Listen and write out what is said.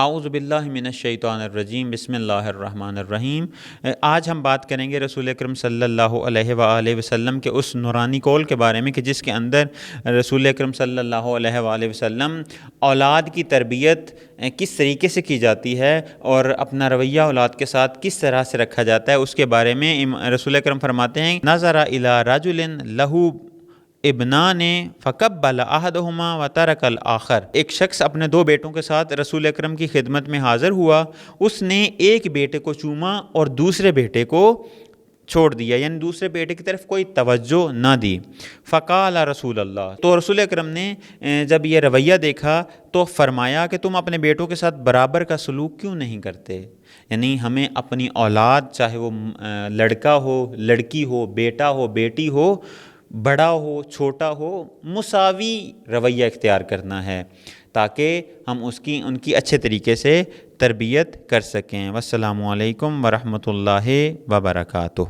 اعوذ باللہ من الشیطان الرجیم، بسم اللہ الرحمن الرحیم۔ آج ہم بات کریں گے رسول اکرم صلی اللہ علیہ وآلہ وسلم کے اس نورانی قول کے بارے میں کہ جس کے اندر رسول اکرم صلی اللہ علیہ وآلہ وسلم اولاد کی تربیت کس طریقے سے کی جاتی ہے اور اپنا رویہ اولاد کے ساتھ کس طرح سے رکھا جاتا ہے، اس کے بارے میں رسول اکرم فرماتے ہیں، نظر الی رجل لہ ابنان فقبل احدہما وترک الآخر۔ ایک شخص اپنے دو بیٹوں کے ساتھ رسول اکرم کی خدمت میں حاضر ہوا، اس نے ایک بیٹے کو چوما اور دوسرے بیٹے کو چھوڑ دیا، یعنی دوسرے بیٹے کی طرف کوئی توجہ نہ دی۔ فقال رسول اللہ، تو رسول اکرم نے جب یہ رویہ دیکھا تو فرمایا کہ تم اپنے بیٹوں کے ساتھ برابر کا سلوک کیوں نہیں کرتے؟ یعنی ہمیں اپنی اولاد، چاہے وہ لڑکا ہو، لڑکی ہو، بیٹا ہو، بیٹی ہو، بڑا ہو، چھوٹا ہو، مساوی رویہ اختیار کرنا ہے تاکہ ہم ان کی اچھے طریقے سے تربیت کر سکیں۔ والسلام علیکم ورحمۃ اللہ وبرکاتہ۔